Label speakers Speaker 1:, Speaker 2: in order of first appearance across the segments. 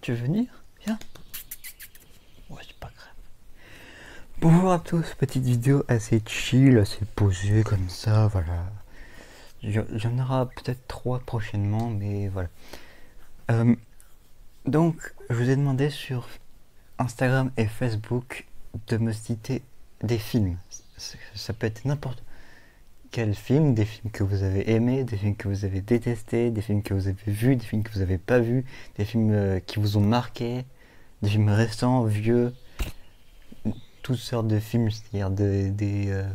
Speaker 1: tu veux venir? Viens. Ouais, c'est pas grave. Bonjour à tous, petite vidéo assez chill, assez posée comme ça, voilà. J'en aurai peut-être 3 prochainement, mais voilà. Donc, je vous ai demandé sur Instagram et Facebook de me citer des films. Ça peut être n'importe quel film, des films que vous avez aimés, des films que vous avez détestés, des films que vous avez vus, des films que vous n'avez pas vus, des films qui vous ont marqué, des films récents, vieux, toutes sortes de films, c'est-à-dire des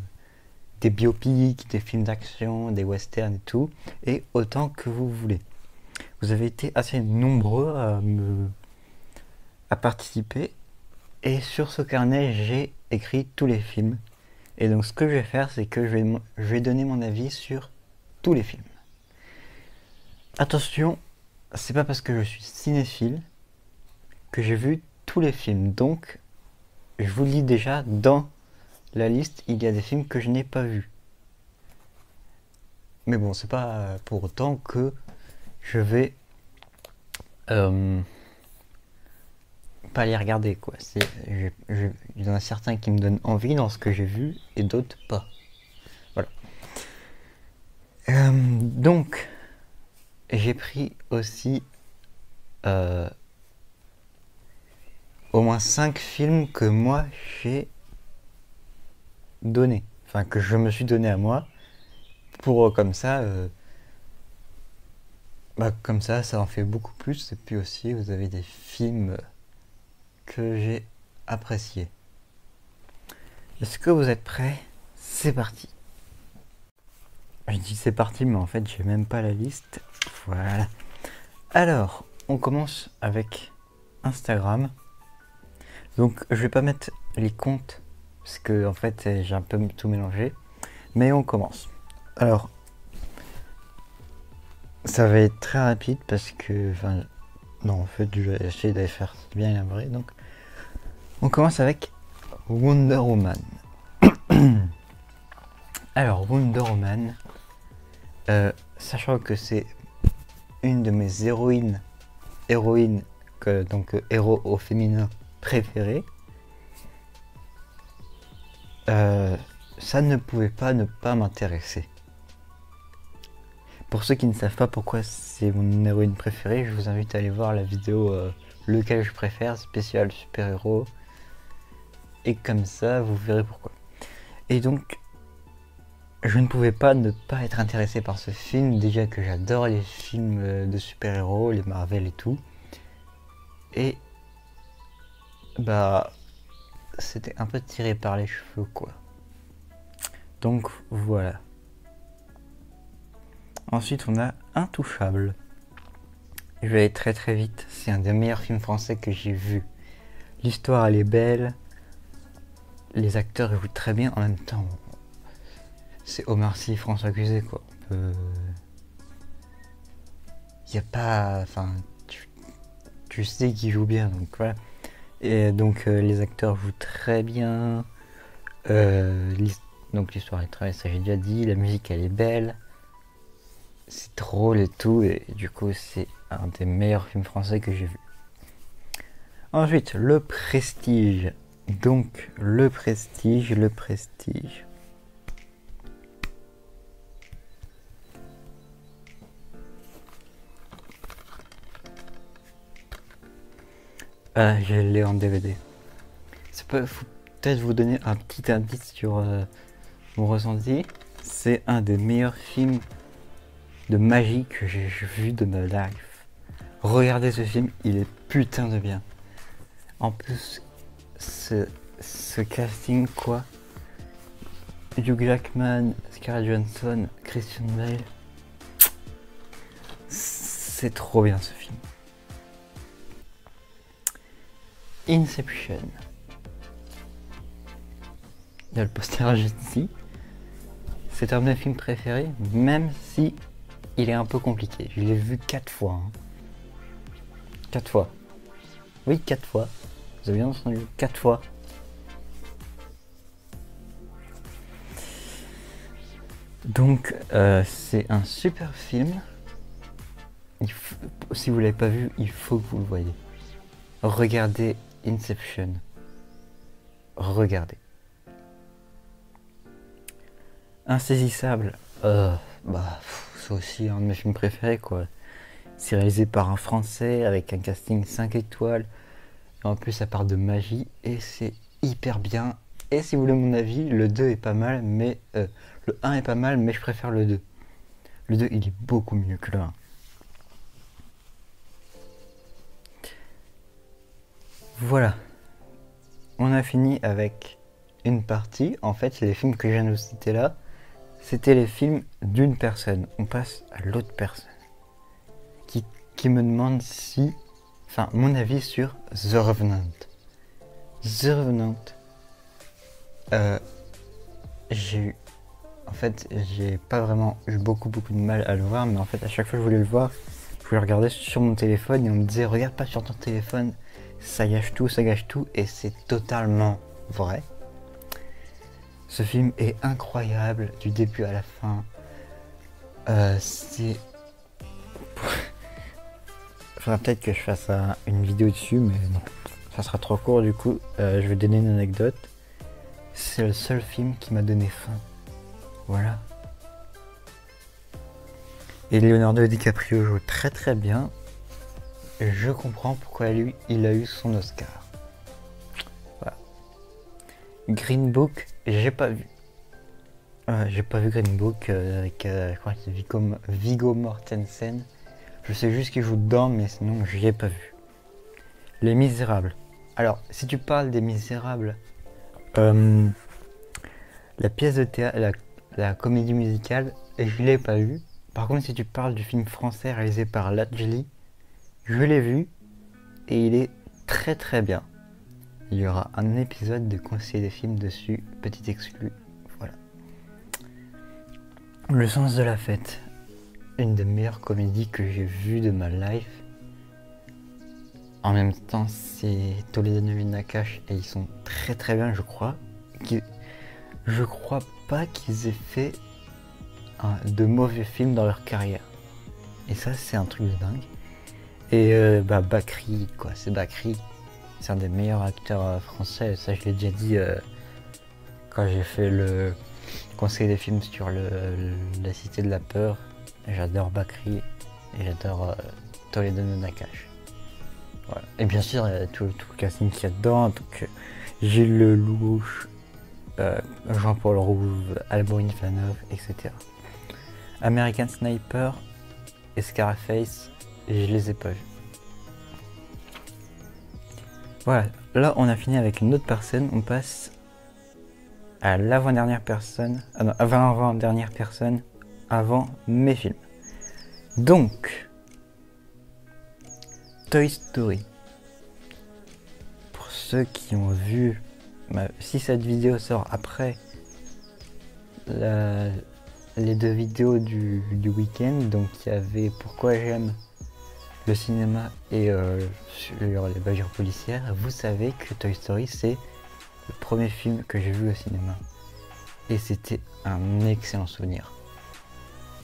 Speaker 1: biopics, des films d'action, des westerns et tout, et autant que vous voulez. Vous avez été assez nombreux à participer, et sur ce carnet, j'ai écrit tous les films. Et donc ce que je vais faire, c'est que je vais donner mon avis sur tous les films. Attention, c'est pas parce que je suis cinéphile que j'ai vu tous les films. Donc, je vous le dis déjà, dans la liste, il y a des films que je n'ai pas vus. Mais bon, c'est pas pour autant que je vais pas les regarder, quoi. Il y en a certains qui me donnent envie dans ce que j'ai vu et d'autres pas. Voilà. Donc, j'ai pris aussi au moins 5 films que moi j'ai donné. Enfin, que je me suis donné à moi. Pour comme ça, ça en fait beaucoup plus. Et puis aussi, vous avez des films que j'ai appréciés. Est-ce que vous êtes prêts? C'est parti. Je dis c'est parti, mais en fait, j'ai même pas la liste. Voilà. Alors, on commence avec Instagram. Donc, je vais pas mettre les comptes parce que en fait, j'ai un peu tout mélangé. Mais on commence. Alors, ça va être très rapide parce que, enfin, non, en fait, je vais essayer d'aller faire bien élaboré. Donc, on commence avec Wonder Woman. Alors, Wonder Woman, sachant que c'est une de mes héroïnes, donc héros au féminin préférées, ça ne pouvait pas ne pas m'intéresser. Pour ceux qui ne savent pas pourquoi c'est mon héroïne préférée, je vous invite à aller voir la vidéo lequel je préfère, spécial super-héros. Et comme ça, vous verrez pourquoi. Et donc, je ne pouvais pas ne pas être intéressé par ce film, déjà que j'adore les films de super-héros, les Marvel et tout. Et bah, c'était un peu tiré par les cheveux, quoi. Donc voilà. Ensuite, on a Intouchable. Je vais aller très très vite. C'est un des meilleurs films français que j'ai vu. L'histoire, elle est belle. Les acteurs jouent très bien. En même temps, c'est Omar Sy, François Cluzet, quoi. Y a pas... Enfin, tu sais qu'ils jouent bien, donc voilà. Et donc, les acteurs jouent très bien. Donc, l'histoire est très belle, ça j'ai déjà dit. La musique, elle est belle. C'est drôle et tout, et du coup c'est un des meilleurs films français que j'ai vu. Ensuite, Le Prestige. Donc, Le Prestige. Ah, je l'ai en DVD. Ça peut peut-être vous donner un petit indice sur mon ressenti. C'est un des meilleurs films de magie que j'ai vu de ma life. Regardez ce film, il est putain de bien. En plus, ce casting, quoi. Hugh Jackman, Scarlett Johansson, Christian Bale. C'est trop bien ce film. Inception. Il y a le poster juste ici. C'est un de mes films préférés, même si il est un peu compliqué. Je l'ai vu 4 fois. 4 fois. Oui, 4 fois. Vous avez bien entendu, 4 fois. Donc, c'est un super film. Si vous l'avez pas vu, il faut que vous le voyez. regardez Inception. Regardez. Insaisissable. C'est aussi un de mes films préférés, quoi. C'est réalisé par un Français avec un casting 5 étoiles. Et en plus, ça parle de magie et c'est hyper bien. Et si vous voulez mon avis, le 2 est pas mal, mais le 1 est pas mal, mais je préfère le 2. Le 2, il est beaucoup mieux que le 1. Voilà. On a fini avec une partie. En fait, les films que je viens de vous citer là, c'était les films d'une personne. On passe à l'autre personne. Qui me demande mon avis sur The Revenant. The Revenant. J'ai pas vraiment eu beaucoup de mal à le voir, mais en fait, à chaque fois que je voulais le voir, je voulais regarder sur mon téléphone et on me disait, regarde pas sur ton téléphone, ça gâche tout, et c'est totalement vrai. Ce film est incroyable du début à la fin. Faudra peut-être que je fasse une vidéo dessus, mais non, ça sera trop court du coup. Je vais donner une anecdote. C'est le seul film qui m'a donné faim. Voilà. Et Leonardo DiCaprio joue très très bien. Je comprends pourquoi lui, il a eu son Oscar. Voilà. Green Book, j'ai pas vu. J'ai pas vu Green Book avec je crois que c'est Viggo Mortensen. Je sais juste qu'il joue dedans, mais sinon j'y ai pas vu. Les Misérables. Alors, si tu parles des Misérables, la pièce de théâtre, la comédie musicale, je l'ai pas vue. Par contre, si tu parles du film français réalisé par Ladjli, je l'ai vu et il est très très bien. Il y aura un épisode de conseiller des films dessus, petit exclu. Voilà. Le sens de la fête. Une des meilleures comédies que j'ai vues de ma life. En même temps, c'est Toledano et Nakache et ils sont très très bien, je crois. Je crois pas qu'ils aient fait de mauvais films dans leur carrière. Et ça, c'est un truc de dingue. Et Bakri, quoi, c'est Bakri. C'est un des meilleurs acteurs français. Ça, je l'ai déjà dit quand j'ai fait le conseil des films sur la Cité de la Peur. J'adore Bakri et j'adore Toledano Nakache. Voilà. Et bien sûr, tout le casting qu'il y a dedans. Donc, Gilles Lelouch, Jean-Paul Rouve, Alban Ivanov, etc. American Sniper et Scarface, je les ai pas vus. Voilà, là on a fini avec une autre personne, on passe à l'avant-dernière personne, avant-dernière personne, avant mes films. Donc, Toy Story. Pour ceux qui ont vu, si cette vidéo sort après les deux vidéos du week-end, donc il y avait Pourquoi j'aime le cinéma et sur les bavures policières, vous savez que Toy Story c'est le premier film que j'ai vu au cinéma. Et c'était un excellent souvenir.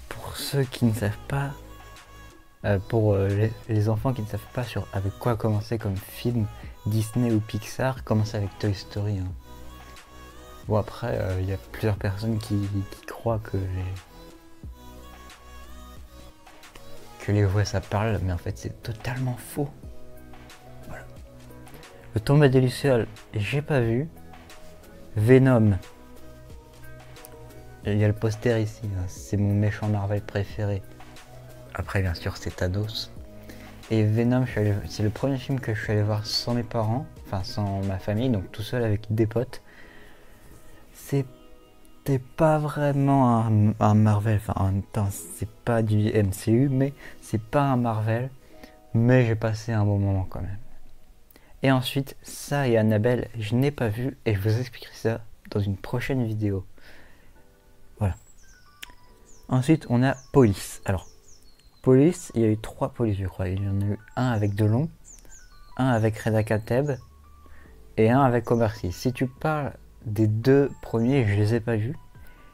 Speaker 1: Pour ceux qui ne savent pas, pour les enfants qui ne savent pas avec quoi commencer comme film Disney ou Pixar, commencez avec Toy Story. Hein. Bon après, il y a plusieurs personnes qui croient que les voix ça parle, mais en fait c'est totalement faux. Voilà. Le Tombeau des Lucioles, j'ai pas vu. Venom. Il y a le poster ici, hein. C'est mon méchant Marvel préféré. Après bien sûr c'est Thanos. Et Venom, c'est le premier film que je suis allé voir sans mes parents, enfin sans ma famille, donc tout seul avec des potes. C'était pas vraiment un Marvel, enfin en même temps c'est pas du MCU, mais c'est pas un Marvel, mais j'ai passé un bon moment quand même. Et ensuite, ça et Annabelle, je n'ai pas vu et je vous expliquerai ça dans une prochaine vidéo. Voilà. Ensuite, on a Police. Alors, Police, il y a eu 3 polices, je crois. Il y en a eu un avec Delon, un avec Reda Kateb et un avec Omar Sy. Si tu parles des 2 premiers, je les ai pas vus.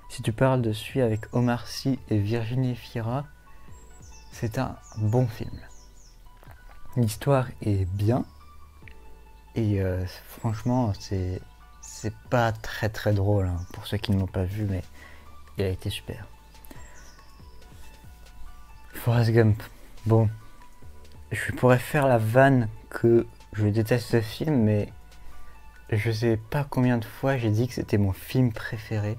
Speaker 1: Si tu parles de celui avec Omar Sy et Virginie Fira, c'est un bon film. L'histoire est bien, Et franchement, c'est pas très très drôle hein, pour ceux qui ne l'ont pas vu, mais il a été super. Forrest Gump. Bon, je pourrais faire la vanne que je déteste ce film, mais je sais pas combien de fois j'ai dit que c'était mon film préféré.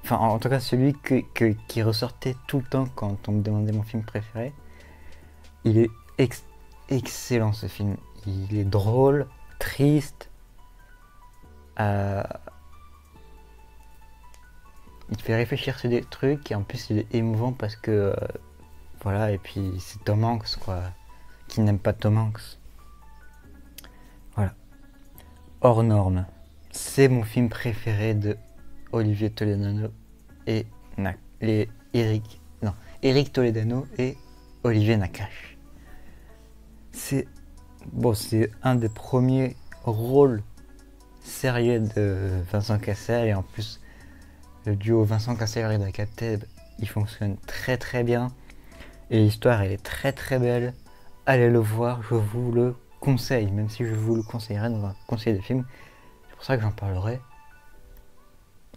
Speaker 1: Enfin, en tout cas, celui qui ressortait tout le temps quand on me demandait mon film préféré. Il est excellent ce film. Il est drôle, triste. Il fait réfléchir sur des trucs et en plus il est émouvant parce que voilà, et puis c'est Tom Hanks quoi. Qui n'aime pas Tom Hanks. Voilà. Hors norme. C'est mon film préféré de Olivier Toledano et Eric Toledano et Olivier Nakache. C'est un des premiers rôles sérieux de Vincent Cassel et en plus le duo Vincent Cassel et Reda Kateb il fonctionne très très bien et l'histoire elle est très très belle. Allez le voir, je vous le conseille, même si je vous le conseillerais dans un conseil de film. C'est pour ça que j'en parlerai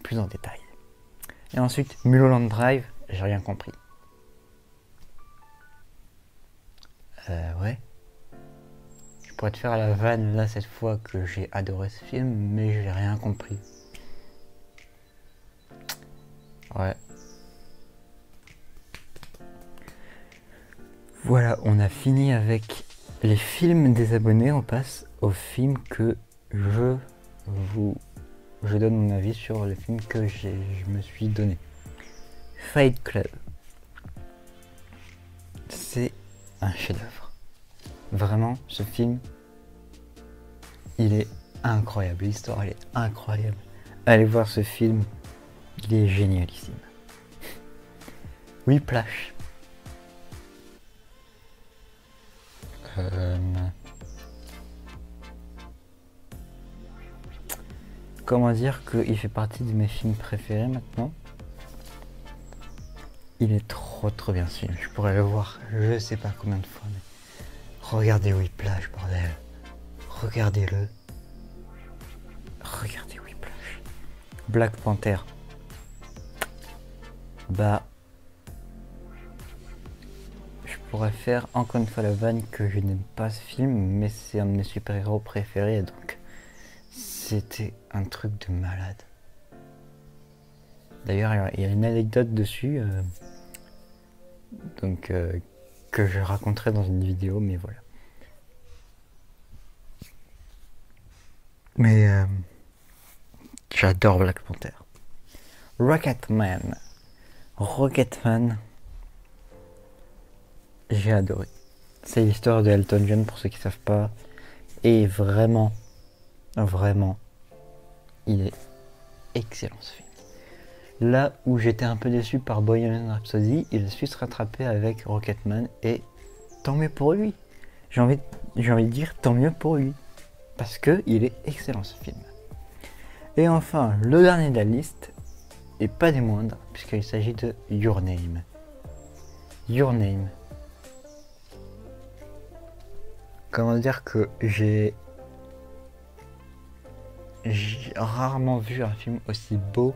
Speaker 1: plus en détail. Et ensuite, Mulholland Drive, j'ai rien compris. Ouais. Je pourrais te faire la vanne là cette fois que j'ai adoré ce film, mais j'ai rien compris. Ouais. Voilà, on a fini avec les films des abonnés, on passe aux films que je donne mon avis sur les films que je me suis donné. Fight Club. C'est un chef-d'œuvre. Vraiment, ce film, il est incroyable. L'histoire, elle est incroyable. Allez voir ce film, il est génialissime. Whiplash. Comment dire qu'il fait partie de mes films préférés maintenant. Il est trop bien ce film. Je pourrais le voir je sais pas combien de fois. Mais regardez Whiplash, bordel. Regardez-le. Regardez Whiplash. Black Panther. Bah... Je pourrais faire encore une fois la vanne que je n'aime pas ce film, mais c'est un de mes super-héros préférés, donc c'était un truc de malade. D'ailleurs, il y a une anecdote dessus, que je raconterai dans une vidéo, mais voilà. Mais j'adore Black Panther. Rocketman. J'ai adoré. C'est l'histoire de Elton John pour ceux qui ne savent pas. Et vraiment, il est excellent ce film. Là où j'étais un peu déçu par Bohemian Rhapsody, il a su se rattraper avec Rocketman et tant mieux pour lui. J'ai envie de dire tant mieux pour lui. Parce que il est excellent ce film. Et enfin, le dernier de la liste, et pas des moindres, puisqu'il s'agit de Your Name. Your Name. Comment dire que j'ai rarement vu un film aussi beau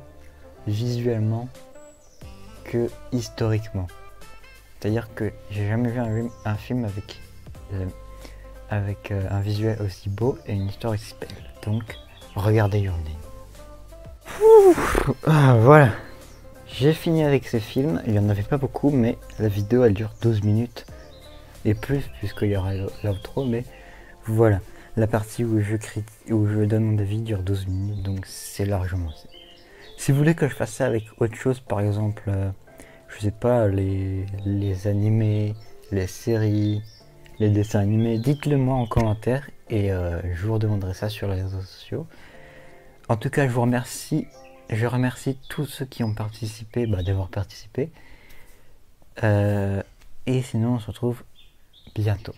Speaker 1: visuellement que historiquement. C'est-à-dire que j'ai jamais vu un film avec un visuel aussi beau et une histoire aussi belle. Donc, regardez Your Name. Voilà. J'ai fini avec ce film. Il n'y en avait pas beaucoup, mais la vidéo elle dure 12 minutes. Et plus, puisqu'il y aura l'outro, mais voilà. La partie où je donne mon avis dure 12 minutes, donc c'est largement assez. Si vous voulez que je fasse ça avec autre chose, par exemple, je sais pas, les animés, les séries, les dessins animés, dites-le moi en commentaire et je vous redemanderai ça sur les réseaux sociaux. En tout cas, je remercie tous ceux qui ont participé, d'avoir participé. Et sinon, on se retrouve bientôt.